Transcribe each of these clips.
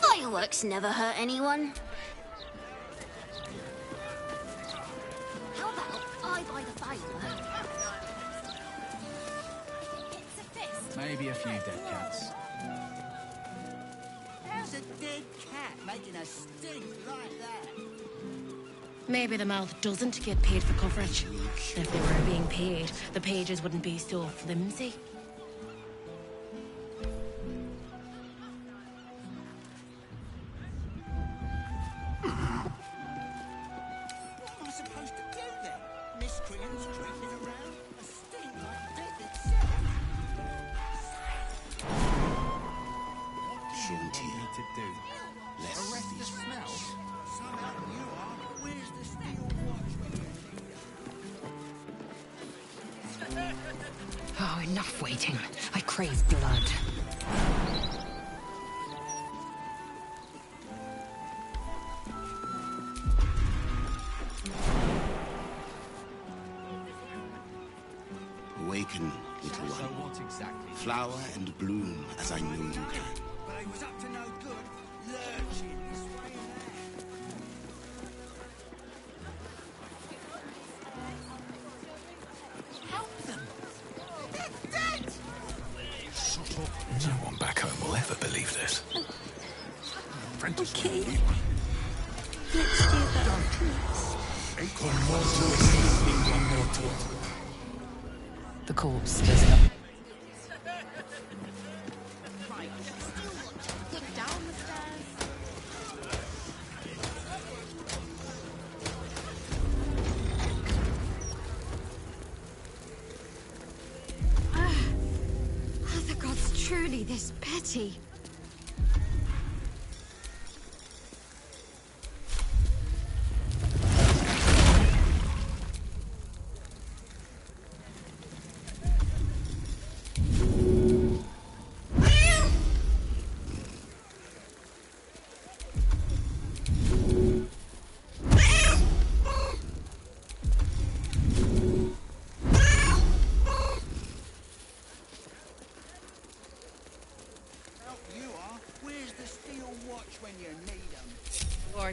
Fireworks never hurt anyone. How about I buy the fireworks? It's a fist. Maybe a few dead cats. How's a dead cat making a stink like that? Maybe the mouth doesn't get paid for coverage. If they were being paid, the pages wouldn't be so flimsy. Oh, enough waiting. I crave blood. Awaken, little one. So what exactly? Flower and bloom as I know you can. But he was up to no good, lurching this way and that. Help them! They're dead! Shut up. No one back home will ever believe this. Apprentice. Okay. Let's do that. The corpse doesn't up. Get down the stairs. Are the gods truly this petty?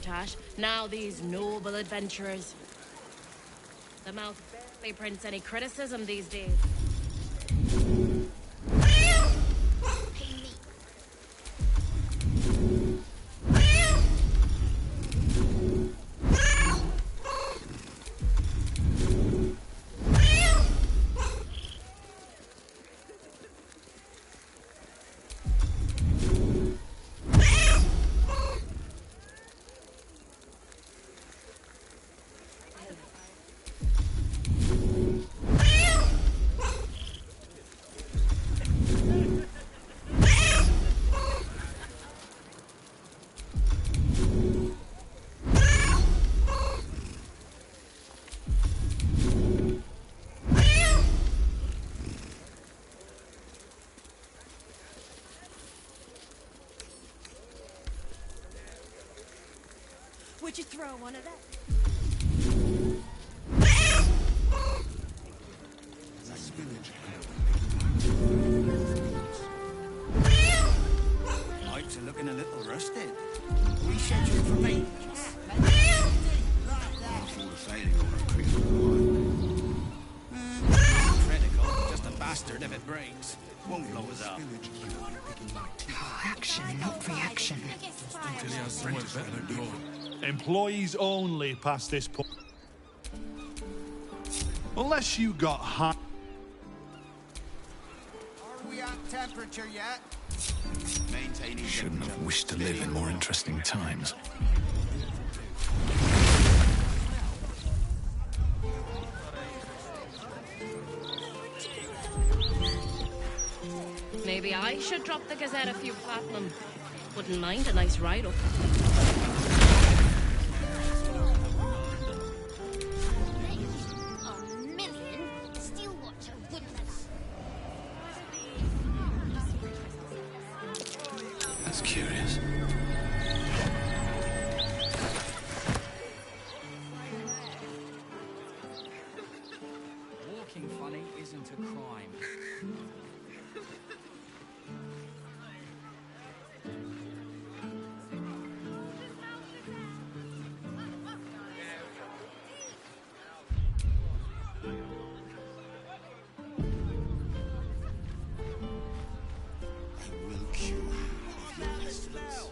Tash. Now these noble adventurers. The mouth barely prints any criticism these days. Would you throw one of them? Lights are looking a little rusted. Rescheduled for me. Critical, just a bastard if it breaks. Won't blow us up. Oh, action, not reaction. Employees only past this point. Unless you got high. Are we at temperature yet? Maintaining Shouldn't have wished to live in more interesting times. Maybe I should drop the Gazette a few platinum. Wouldn't mind a nice write-up. A million steel watcher would never. That's curious. Walking funny isn't a crime. I will cure you of your pestilence.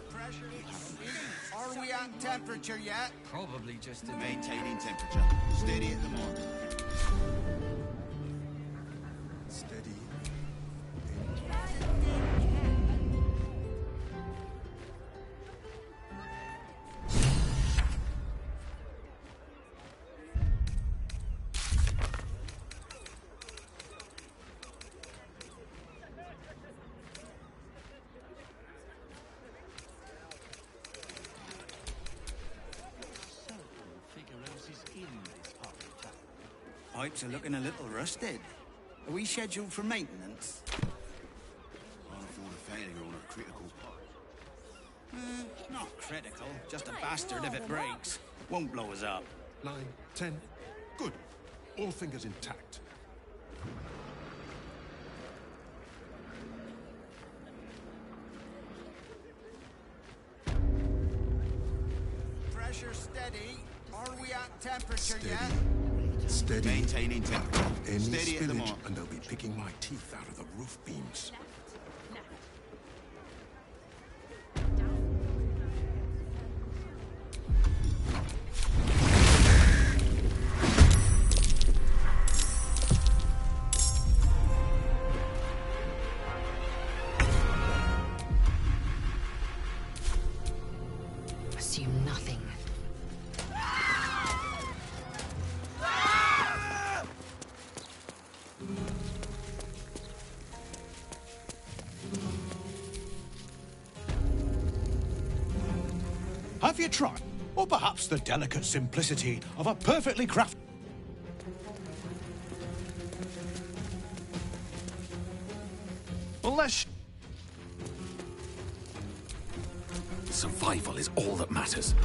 Are we at temperature yet? Probably just a Maintaining temperature. Steady at the mark. Steady. Pipes are looking a little rusted. Are we scheduled for maintenance? Can't afford a failure on a critical part. Not critical, just a bastard if it breaks. Won't blow us up. 9, 10. Good. All fingers intact. Pressure steady. Are we at temperature Steady. yet? Steady. Maintaining temperature. Any Steady at the spillage, mark. and they'll be picking my teeth out of the roof beams. Assume nothing. Have you tried? Or perhaps the delicate simplicity of a perfectly crafted... Unless... Survival is all that matters.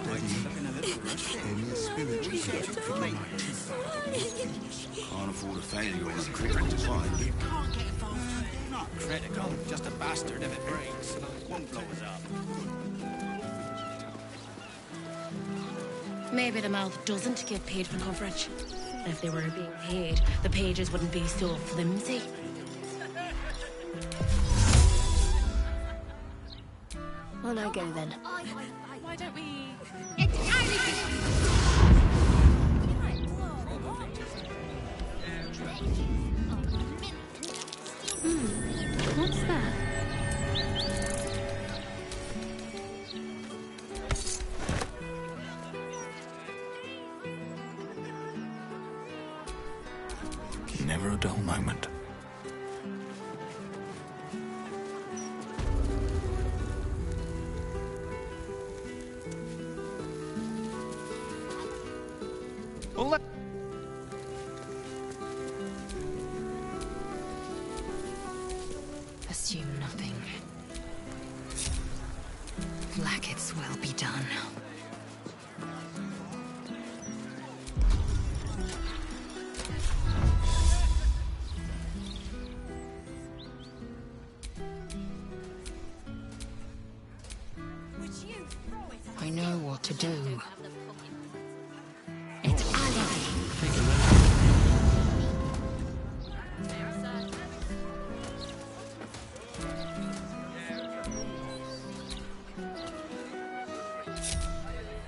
Looking a little rusted. Any spirit Are we scheduled for mate? can't afford a failure on a critical find. Not critical, just a bastard if it breaks. Won't blow us up. Maybe the mouth doesn't get paid for coverage. If they were being paid, the pages wouldn't be so flimsy. On I go then. Why don't we... What's that? Never a dull moment. Assume nothing. Like its will be done. I know what to do. It's Ali.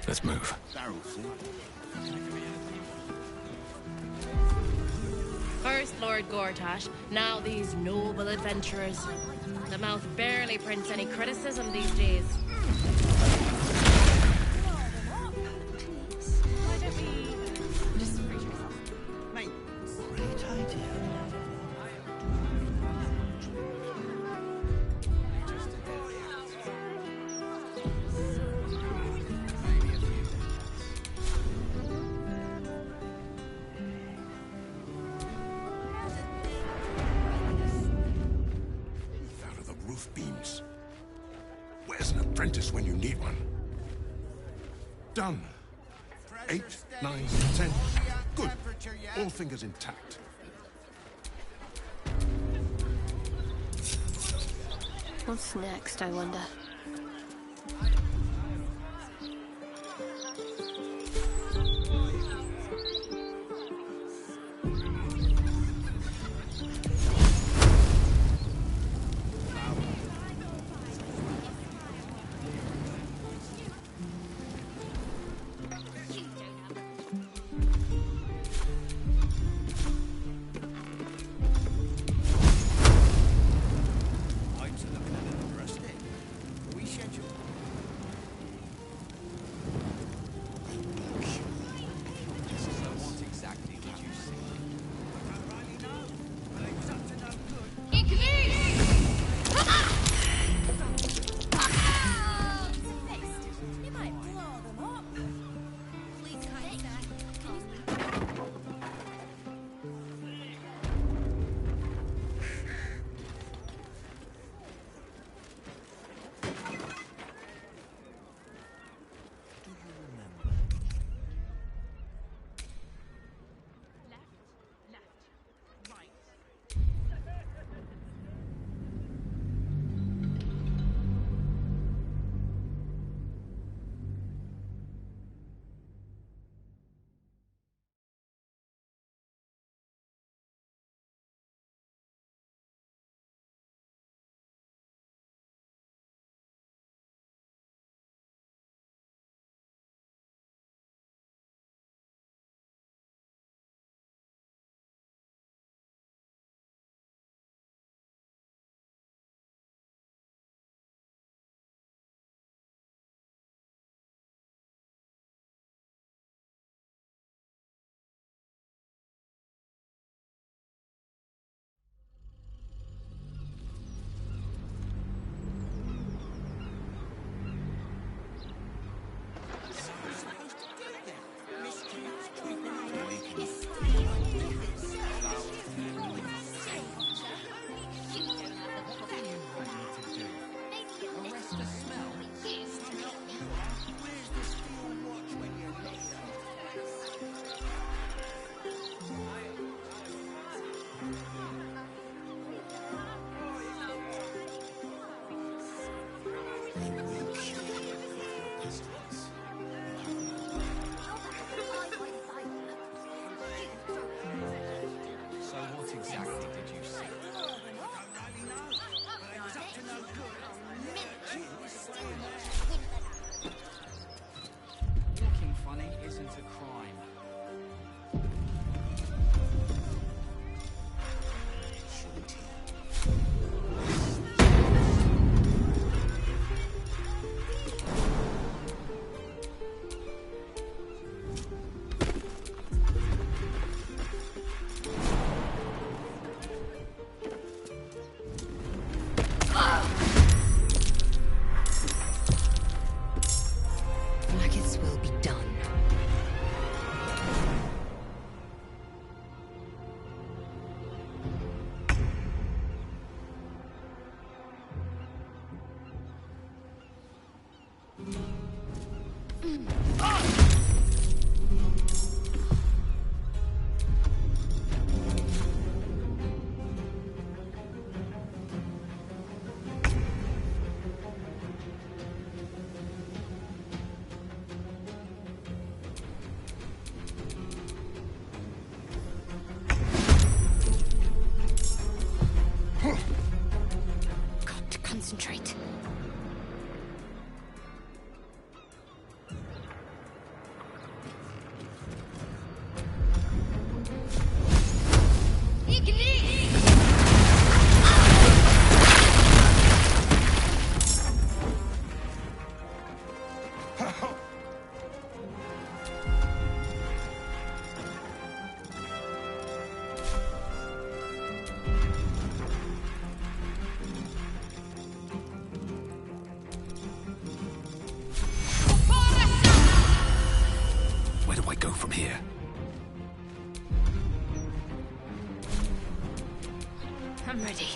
Let's move. Barrel full. First Lord Gortash, now these noble adventurers. The mouth barely prints any criticism these days. Why don't we... just brace yourself. Mate, great idea. Out of the roof beams. Where's an apprentice when you need one? Done. 8, 9, 10. Good. All fingers intact. What's next, I wonder? Pipes are looking a little rusted. I'm ready.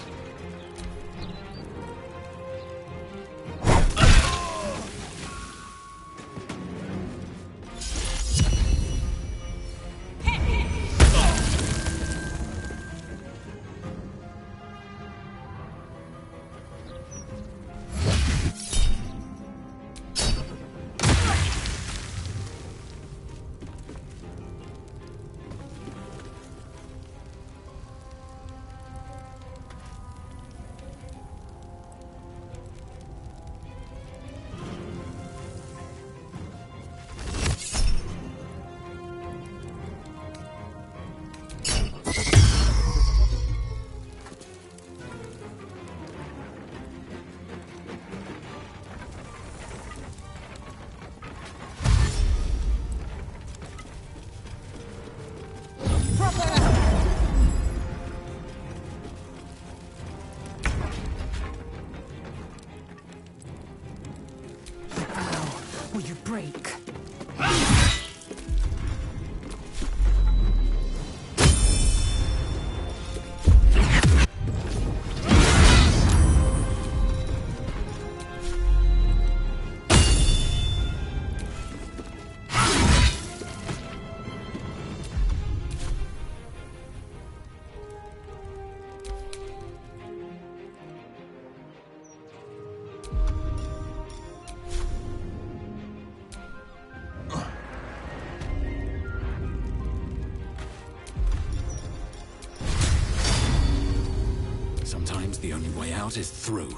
Will you break? Sometimes the only way out is through.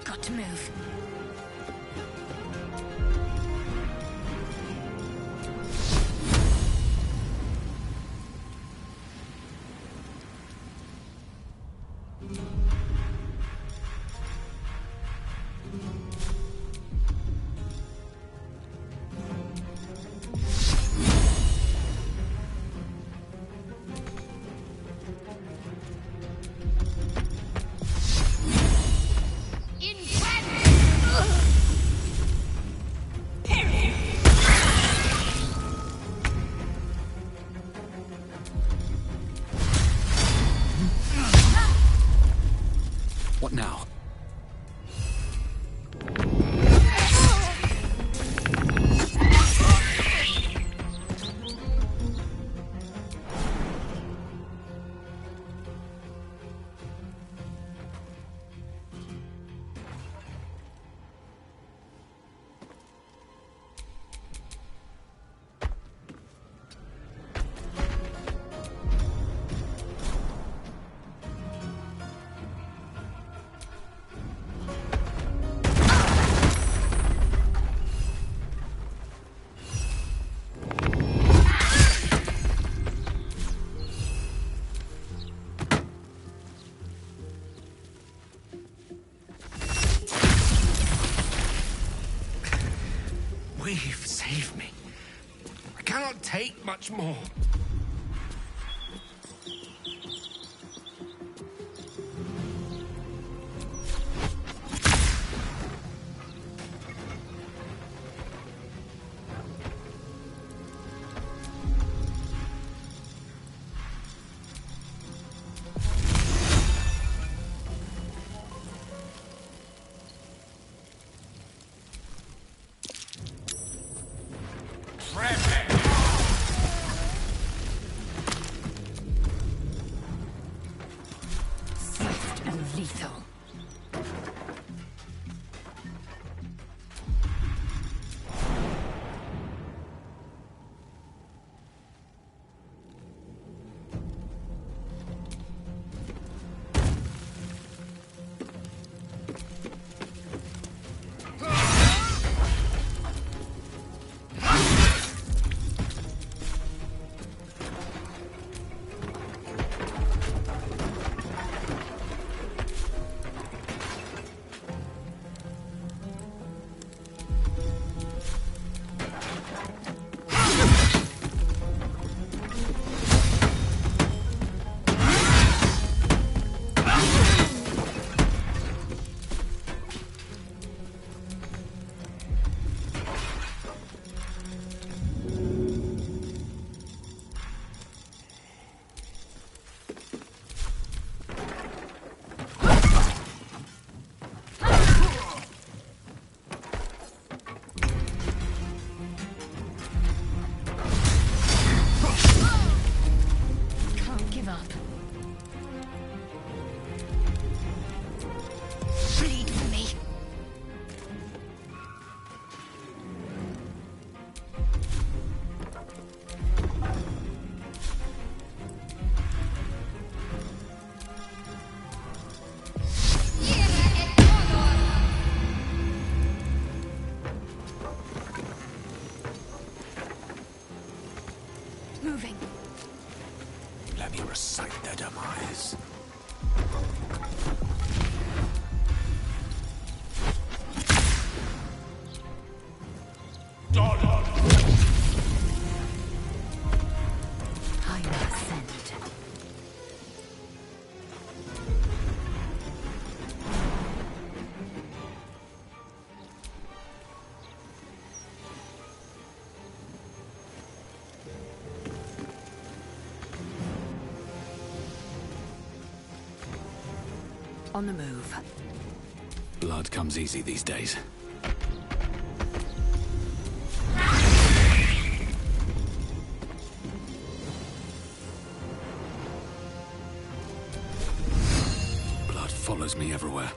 Got to move. What now? You've saved me. I cannot take much more. Let me recite their demise. I ascend. On the move. Blood comes easy these days. Blood follows me everywhere.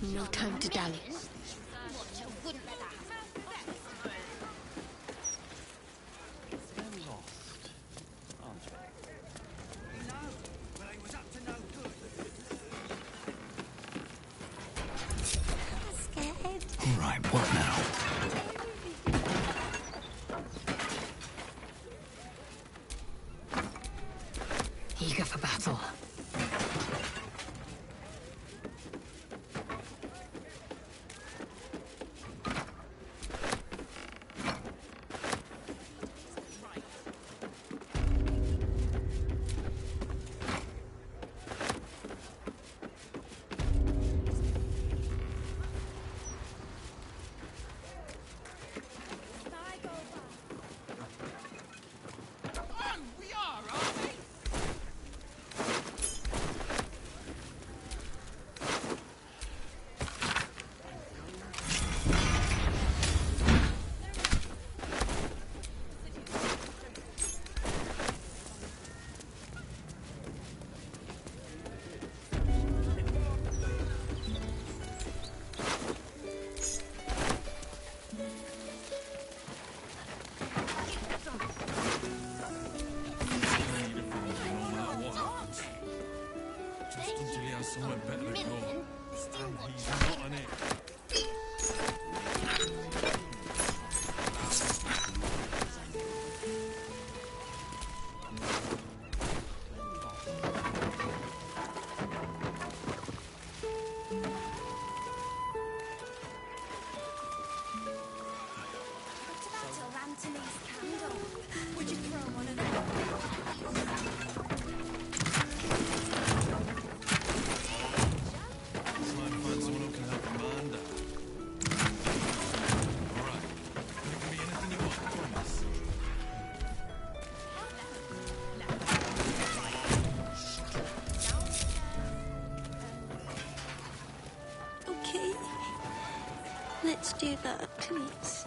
No time to dally. All right, what now? Eager for battle. Just do that, please.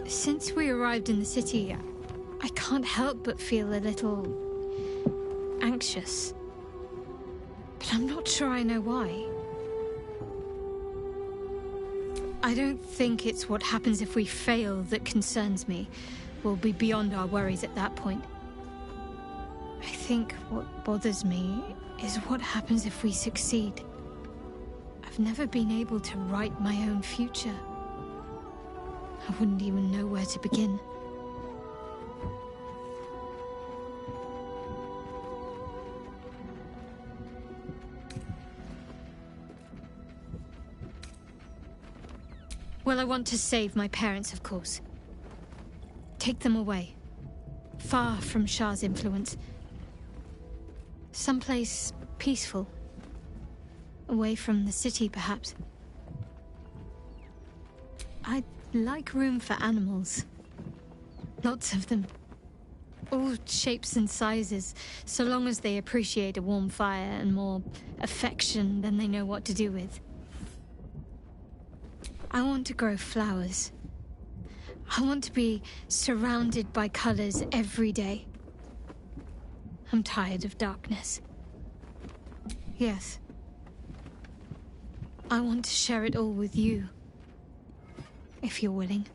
Since we arrived in the city, I can't help but feel a little anxious. But I'm not sure I know why. I don't think it's what happens if we fail that concerns me. We'll be beyond our worries at that point. I think what bothers me is what happens if we succeed. I've never been able to write my own future. I wouldn't even know where to begin. Well, I want to save my parents, of course. Take them away. Far from Shah's influence. Someplace peaceful. Away from the city, perhaps. I'd like room for animals. Lots of them. All shapes and sizes, so long as they appreciate a warm fire and more affection than they know what to do with. I want to grow flowers. I want to be surrounded by colors every day. I'm tired of darkness. Yes. I want to share it all with you. If you're willing.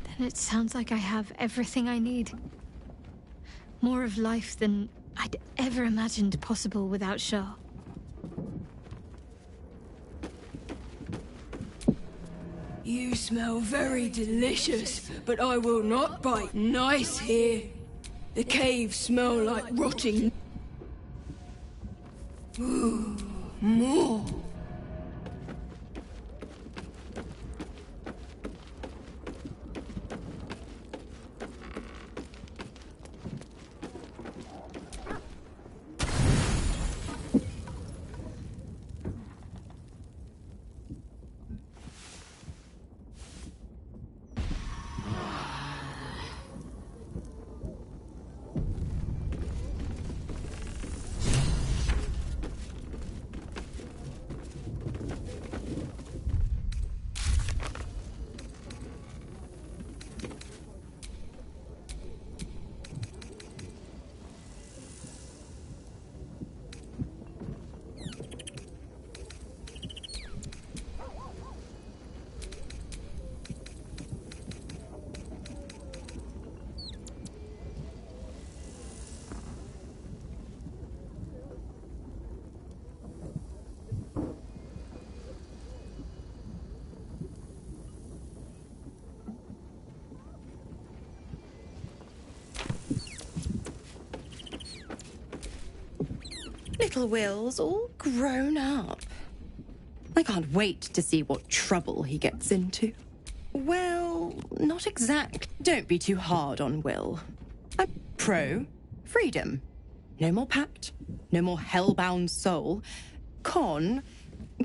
Then it sounds like I have everything I need. More of life than I'd ever imagined possible without Shah. You smell very delicious, but I will not bite. Nice here. The caves smell like rotting. Ooh, more. Little Will's all grown up. I can't wait to see what trouble he gets into. Well, not exact. Don't be too hard on Will. I'm pro freedom. No more pact, no more hellbound soul. Con,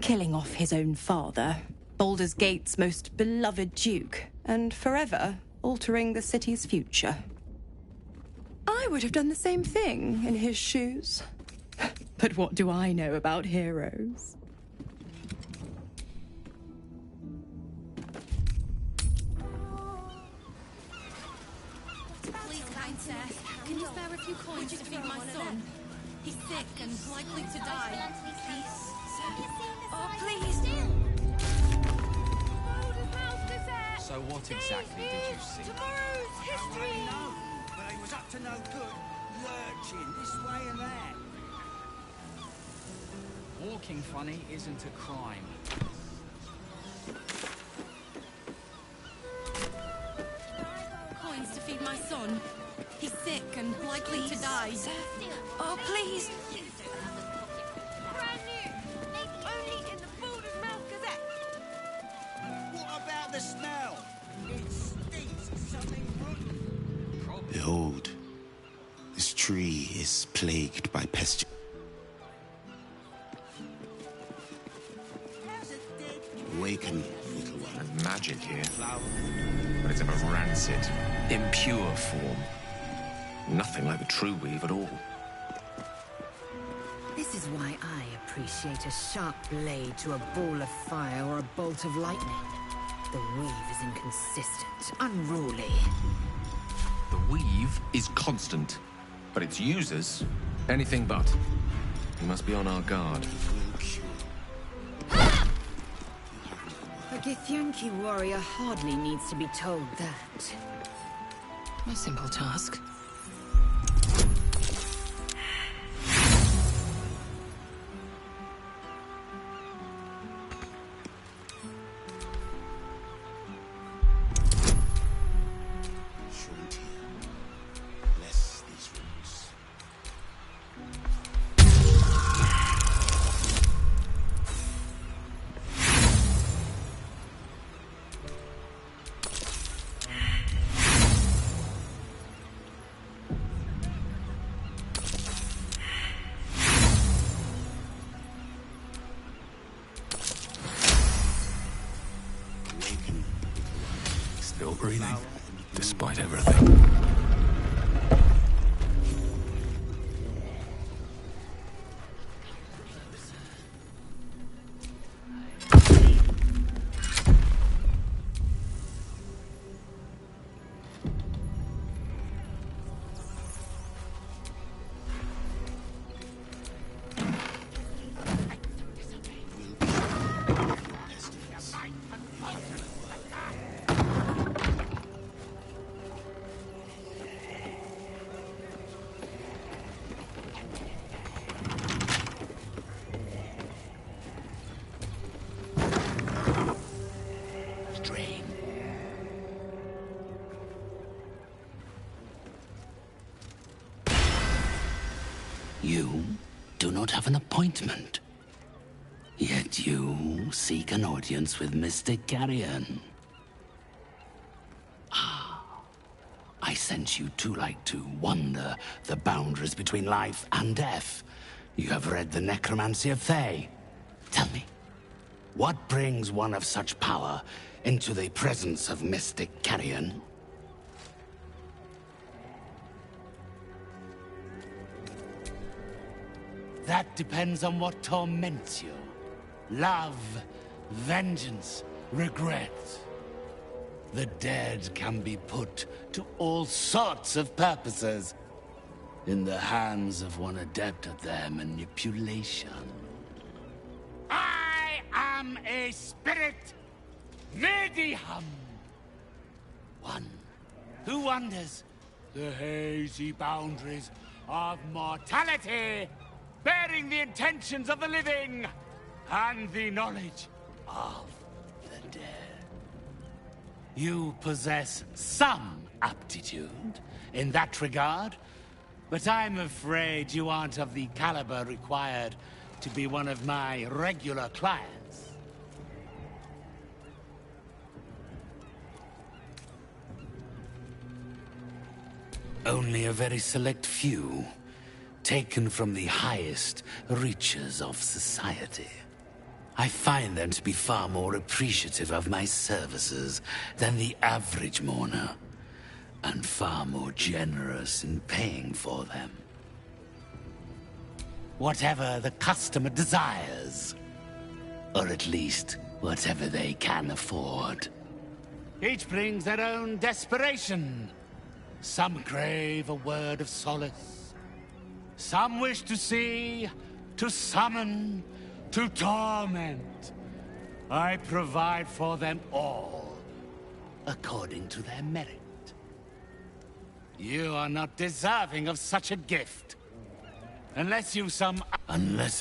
killing off his own father, Baldur's Gate's most beloved duke, and forever altering the city's future. I would have done the same thing in his shoes. But what do I know about heroes? Please, Princess, can you spare a few coins to feed my son? He's sick and likely to die. Please? Oh, please! So what exactly did you see? Tomorrow's history! No, but he was up to no good, lurching this way and that. Walking funny isn't a crime. Coins to feed my son. He's sick and likely to die. Oh, please! Brand new. Only in the Baldur Gazette. What about the smell? It stinks of something rotten. Behold, this tree is plagued by pestilence. Awaken, little one. And magic here, but it's of a rancid, impure form. Nothing like the true weave at all. This is why I appreciate a sharp blade to a ball of fire or a bolt of lightning. The weave is inconsistent, unruly. The weave is constant, but its users, anything but. We must be on our guard. A Githyanki warrior hardly needs to be told that. A simple task. Still breathing, despite everything. You do not have an appointment. Yet you seek an audience with Mr. Carrion. I sense you too like to wander the boundaries between life and death. You have read the Necromancy of Thay. Tell me, what brings one of such power into the presence of Mystic Carrion? That depends on what torments you. Love, vengeance, regret. The dead can be put to all sorts of purposes in the hands of one adept at their manipulation. I am a spirit medium. One who wanders the hazy boundaries of mortality, bearing the intentions of the living and the knowledge of the dead. You possess some aptitude in that regard, but I'm afraid you aren't of the caliber required to be one of my regular clients. Only a very select few, taken from the highest reaches of society. I find them to be far more appreciative of my services than the average mourner, and far more generous in paying for them. Whatever the customer desires, or at least whatever they can afford. Each brings their own desperation. Some crave a word of solace. Some wish to see, to summon, to torment. I provide for them all, according to their merit. You are not deserving of such a gift. Unless,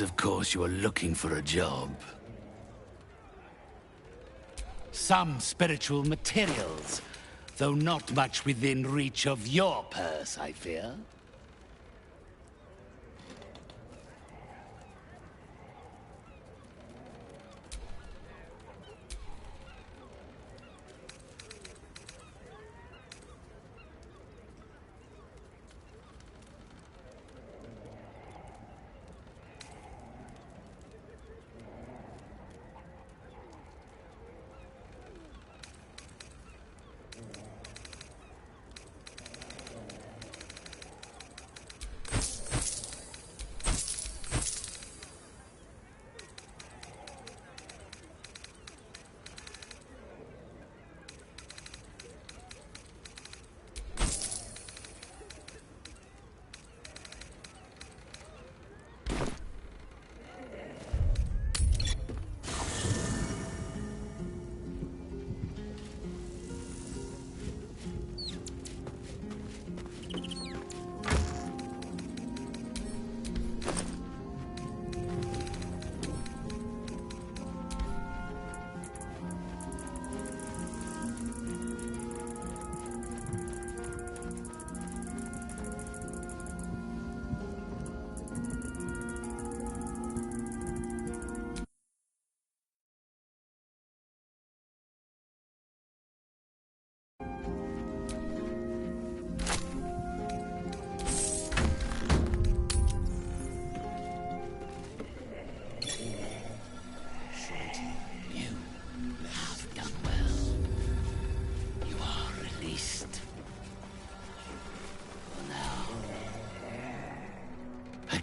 of course, you are looking for a job. Some spiritual materials, though not much within reach of your purse, I fear.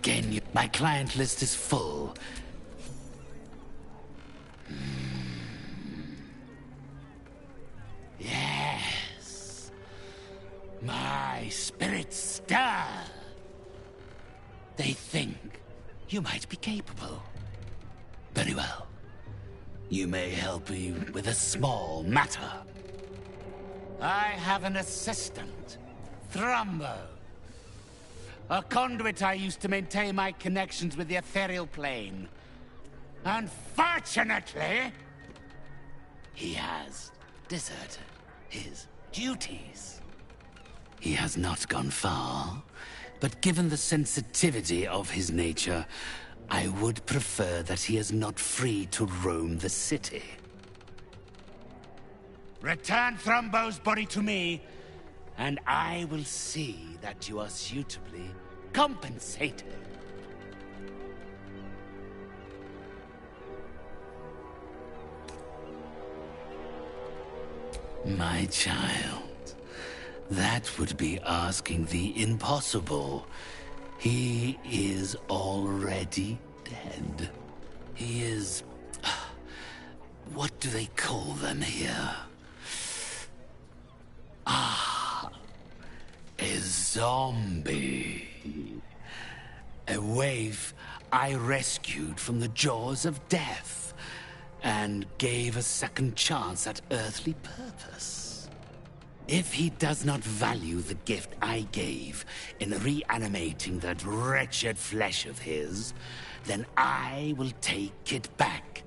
Again, my client list is full. Yes. My spirits stir. They think you might be capable. Very well. You may help me with a small matter. I have an assistant, Thrumbo. A conduit I used to maintain my connections with the ethereal plane. Unfortunately, he has deserted his duties. He has not gone far, but given the sensitivity of his nature, I would prefer that he is not free to roam the city. Return Thrumbo's body to me, and I will see that you are suitably compensated. My child, that would be asking the impossible. He is already dead. He is... what do they call them here? Ah, a zombie. A waif I rescued from the jaws of death and gave a second chance at earthly purpose. If he does not value the gift I gave in reanimating that wretched flesh of his, then I will take it back.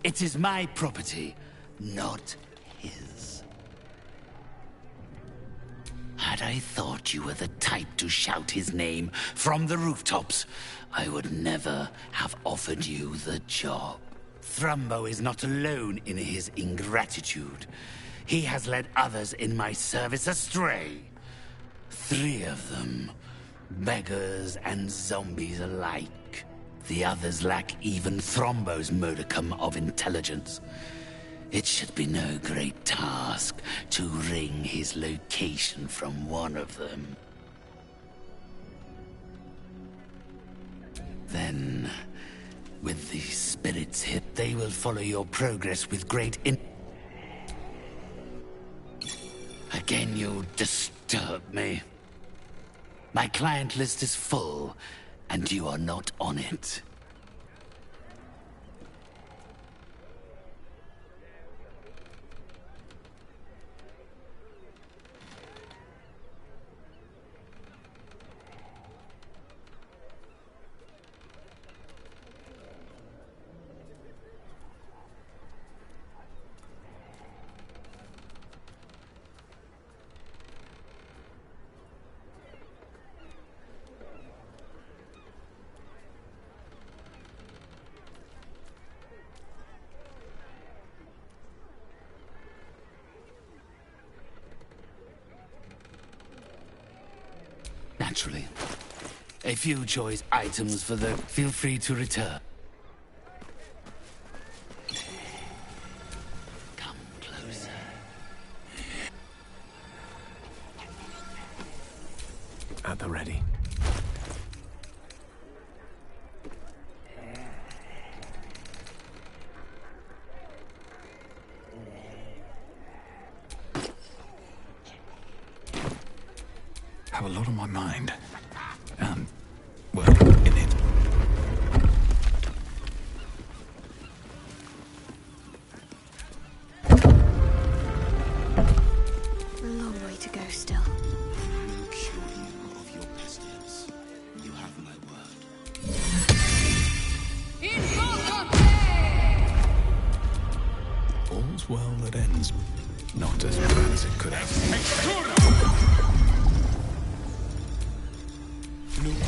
It is my property, not his. Had I thought you were the type to shout his name from the rooftops, I would never have offered you the job. Thrumbo is not alone in his ingratitude. He has led others in my service astray. 3 of them, beggars and zombies alike. The others lack even Thrumbo's modicum of intelligence. It should be no great task to wring his location from one of them. Then, with the spirits hit, they will follow your progress with great Again, you disturb me. My client list is full, and you are not on it. Naturally. A few choice items for the... Feel free to return. Come closer. At the ready. Have a lot on my mind. Well, in it. A long way to go still. I'll cure you of your pestilence. You have my word. All's well that ends. Not as bad as it could have.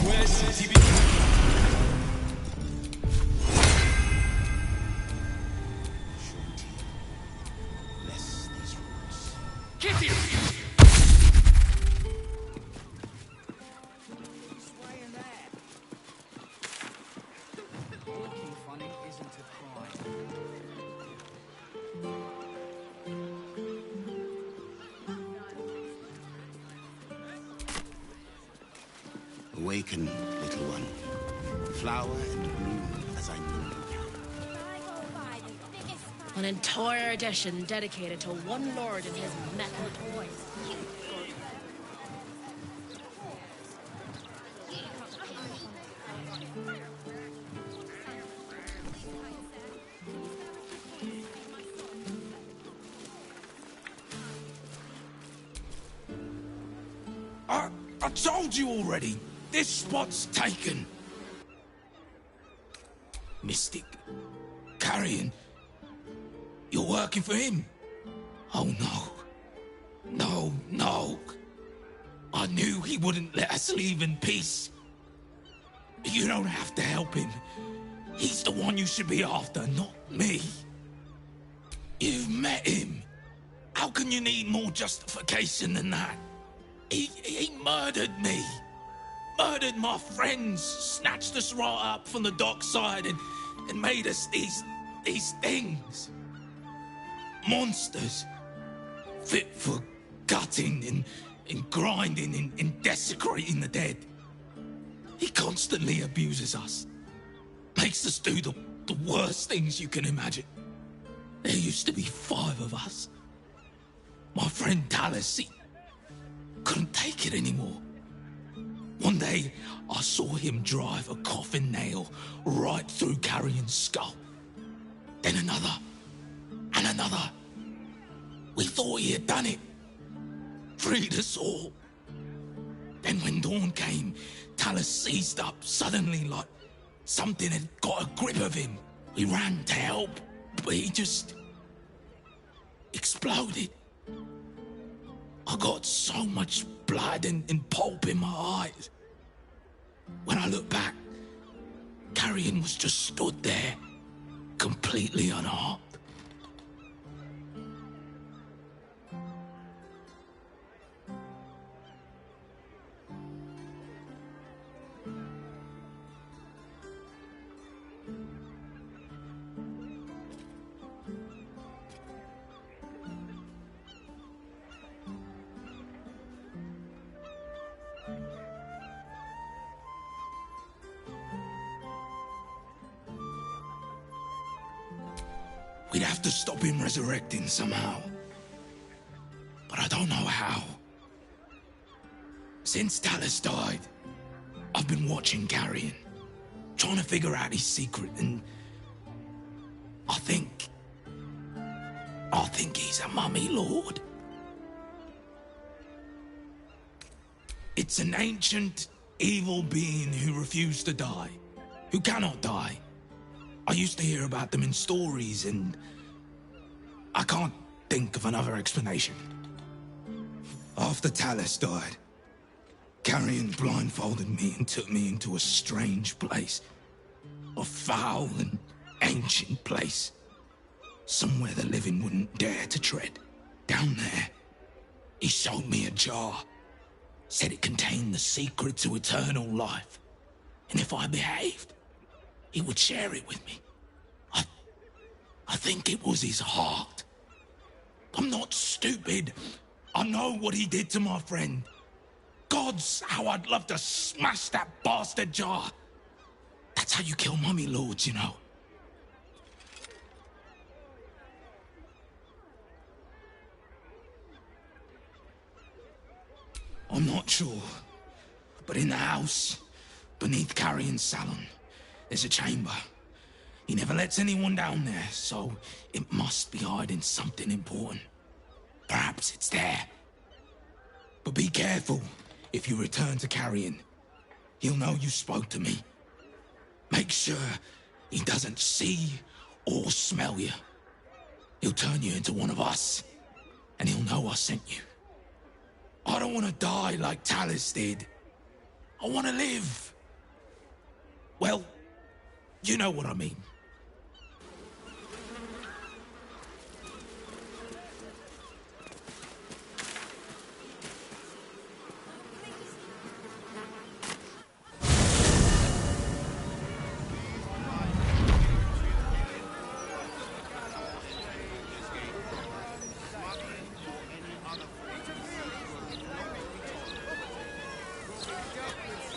Bless these roots. Looking funny isn't a crime. Awaken, little one. flower and bloom as I knew you. An entire edition dedicated to one lord and his metal toys. I told you already. This spot's taken. Mystic. Carrion. You're working for him? Oh, no. No. I knew he wouldn't let us leave in peace. You don't have to help him. He's the one you should be after, not me. You've met him. How can you need more justification than that? He murdered me. Murdered my friends. Snatched us right up from the dockside and made us these things. Monsters. Fit for gutting and grinding and desecrating the dead. He constantly abuses us. Makes us do the worst things you can imagine. There used to be 5 of us. My friend Talus, he couldn't take it anymore. One day, I saw him drive a coffin nail right through Carrion's skull. Then another, and another. We thought he had done it. Freed us all. Then when dawn came, Talus seized up suddenly like something had got a grip of him. We ran to help, but he just exploded. I got so much blood and pulp in my eyes. When I looked back, Carrion was just stood there, completely unharmed. We'd have to stop him resurrecting somehow. But I don't know how. Since Talus died, I've been watching Carrion, trying to figure out his secret, and I think he's a mummy lord. It's an ancient, evil being who refused to die, who cannot die. I used to hear about them in stories, and I can't think of another explanation. After Talus died, Carrion blindfolded me and took me into a strange place. A foul and ancient place. Somewhere the living wouldn't dare to tread. Down there, he showed me a jar. Said it contained the secret to eternal life. And if I behaved, he would share it with me. I think it was his heart. I'm not stupid. I know what he did to my friend. Gods, how I'd love to smash that bastard jar. That's how you kill mummy lords, you know. I'm not sure, but in the house, beneath Carrion's salon, there's a chamber. He never lets anyone down there, so it must be hiding something important. Perhaps it's there. But be careful if you return to Carrion. He'll know you spoke to me. Make sure he doesn't see or smell you. He'll turn you into one of us, and he'll know I sent you. I don't want to die like Talus did. I want to live. Well, you know what I mean.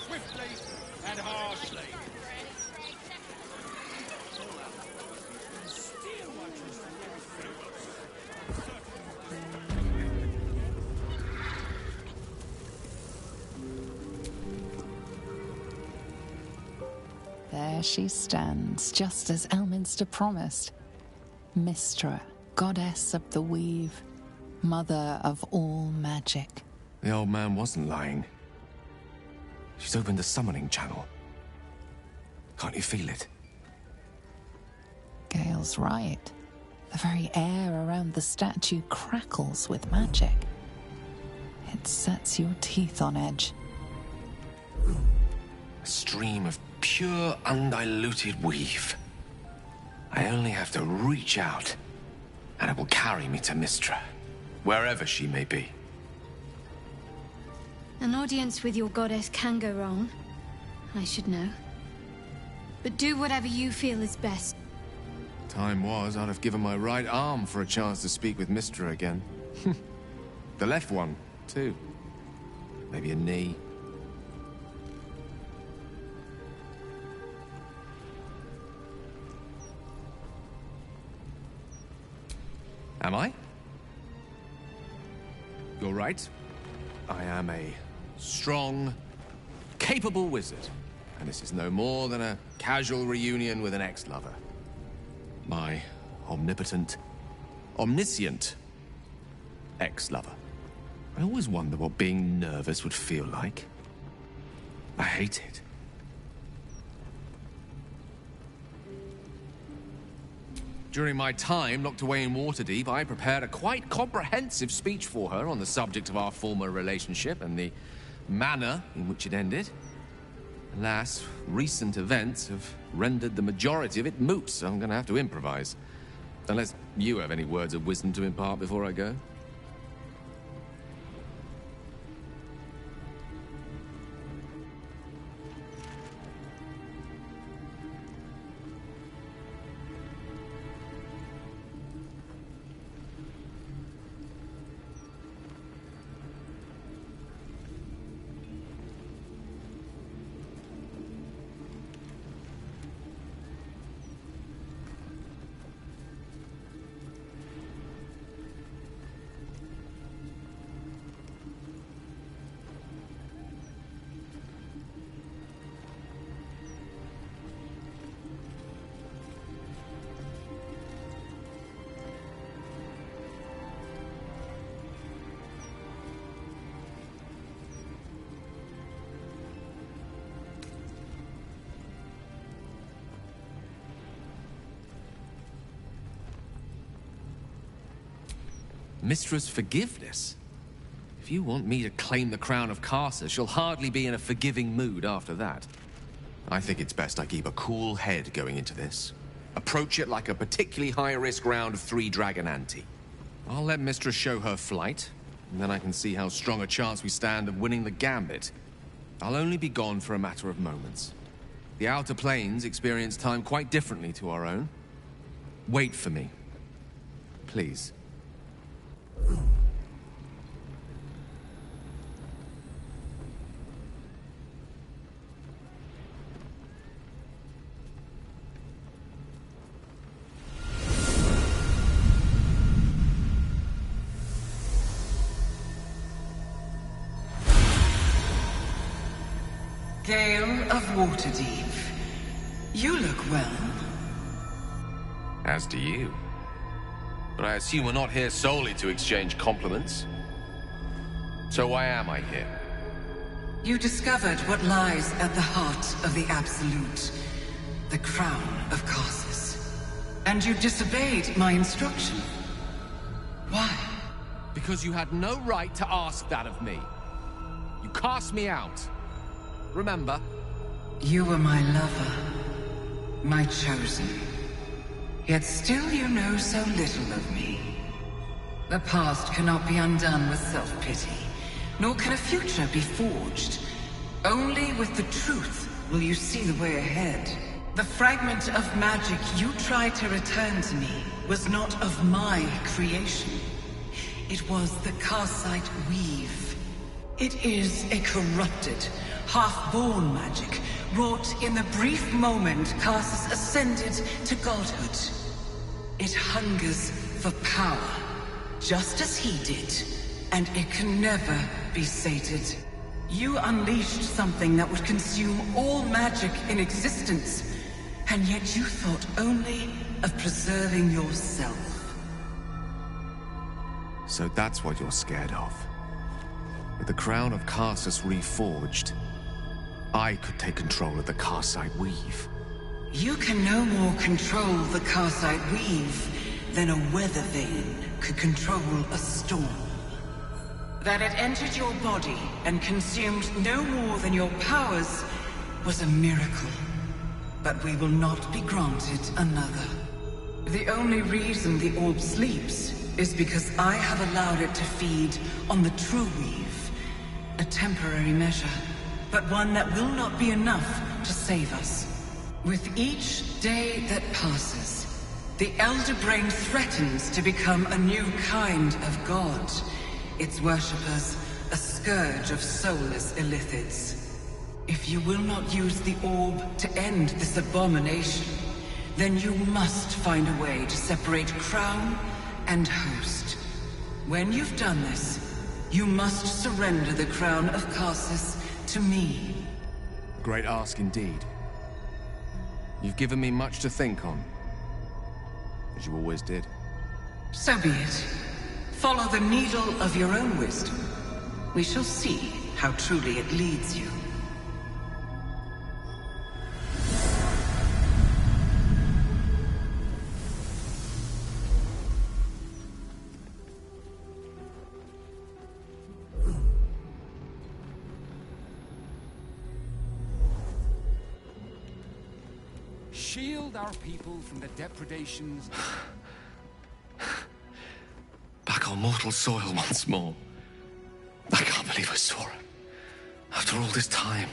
Swiftly and harshly. there she stands, just as Elminster promised. Mystra, goddess of the weave, mother of all magic. The old man wasn't lying. She's opened the summoning channel. Can't you feel it? Gale's right. The very air around the statue crackles with magic. It sets your teeth on edge. A stream of pure, undiluted weave. I only have to reach out, and it will carry me to Mystra, wherever she may be. An audience with your goddess can go wrong. I should know. But do whatever you feel is best. Time was, I'd have given my right arm for a chance to speak with Mystra again. The left one, too. Maybe a knee. Am I? You're right. I am a strong, capable wizard. And this is no more than a casual reunion with an ex-lover. My omnipotent, omniscient ex-lover. I always wonder what being nervous would feel like. I hate it. During my time locked away in Waterdeep, I prepared a quite comprehensive speech for her on the subject of our former relationship and the manner in which it ended. Alas, recent events have rendered the majority of it moot, so I'm going to have to improvise. Unless you have any words of wisdom to impart before I go. Mistra's forgiveness? If you want me to claim the crown of Carcer, she'll hardly be in a forgiving mood after that. I think it's best I keep a cool head going into this. Approach it like a particularly high-risk round of 3 Dragon Ante. I'll let Mystra show her flight, and then I can see how strong a chance we stand of winning the gambit. I'll only be gone for a matter of moments. The Outer Planes experience time quite differently to our own. Wait for me. Please. Gale of Waterdeep. You look well. As do you. But I assume we're not here solely to exchange compliments. So why am I here? You discovered what lies at the heart of the Absolute, the crown of Carcer. And you disobeyed my instruction. Why? Because you had no right to ask that of me. You cast me out. Remember? You were my lover, my chosen. Yet still you know so little of me. The past cannot be undone with self-pity, nor can a future be forged. Only with the truth will you see the way ahead. The fragment of magic you tried to return to me was not of my creation. It was the Carcite weave. It is a corrupted, half-born magic, wrought in the brief moment Carcer ascended to godhood. It hungers for power, just as he did, and it can never be sated. You unleashed something that would consume all magic in existence, and yet you thought only of preserving yourself. So that's what you're scared of. With the crown of Karsus reforged, I could take control of the Karsite Weave. You can no more control the Karsite Weave than a weather vane could control a storm. That it entered your body and consumed no more than your powers was a miracle. But we will not be granted another. The only reason the orb sleeps is because I have allowed it to feed on the true weave. A temporary measure, but one that will not be enough to save us. With each day that passes, the Elder Brain threatens to become a new kind of god. Its worshippers, a scourge of soulless illithids. If you will not use the orb to end this abomination, then you must find a way to separate crown and host. When you've done this, you must surrender the crown of Karsus to me. A great ask indeed. You've given me much to think on, as you always did. So be it. Follow the needle of your own wisdom. We shall see how truly it leads you. Shield our people from the depredations. Back on mortal soil once more. I can't believe I saw it. After all this time.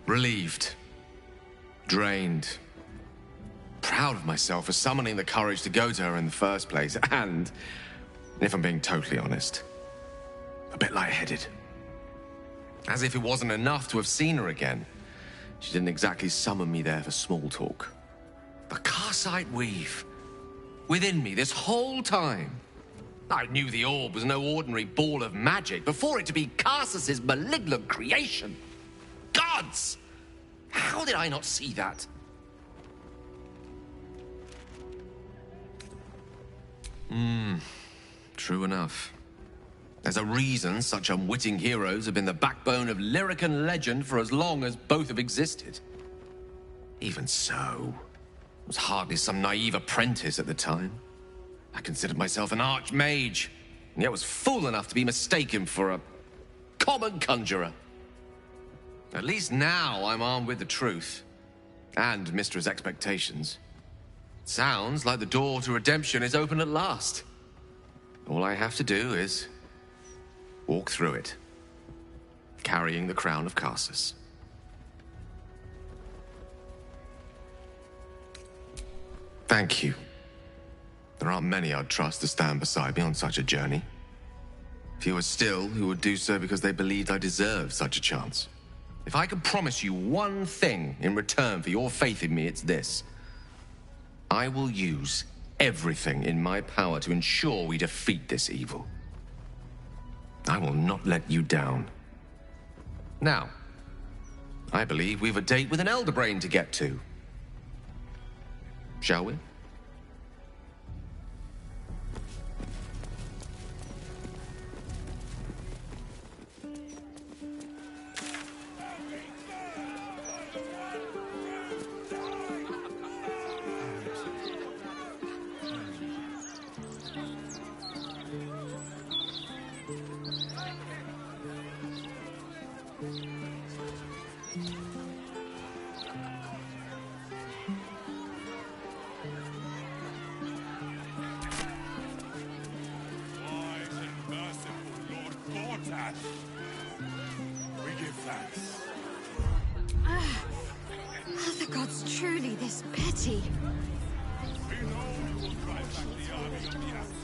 Relieved. Drained. Proud of myself for summoning the courage to go to her in the first place. And, if I'm being totally honest, a bit lightheaded. As if it wasn't enough to have seen her again. She didn't exactly summon me there for small talk. The Karsite Weave. Within me this whole time. I knew the orb was no ordinary ball of magic before it to be Karsus's malignant creation. Gods! How did I not see that? True enough. There's a reason such unwitting heroes have been the backbone of lyric and legend for as long as both have existed. Even so, I was hardly some naive apprentice at the time. I considered myself an archmage, and yet was fool enough to be mistaken for a common conjurer. At least now I'm armed with the truth, and Mistra's expectations. Sounds like the door to redemption is open at last. All I have to do is walk through it, carrying the crown of Karsus. Thank you. There aren't many I'd trust to stand beside me on such a journey. Fewer still who would do so because they believed I deserved such a chance. If I could promise you one thing in return for your faith in me, it's this. I will use everything in my power to ensure we defeat this evil. I will not let you down. Now, I believe we've a date with an Elder Brain to get to. Shall we? We give thanks. Are the gods truly this petty? We know you will drive back the army of the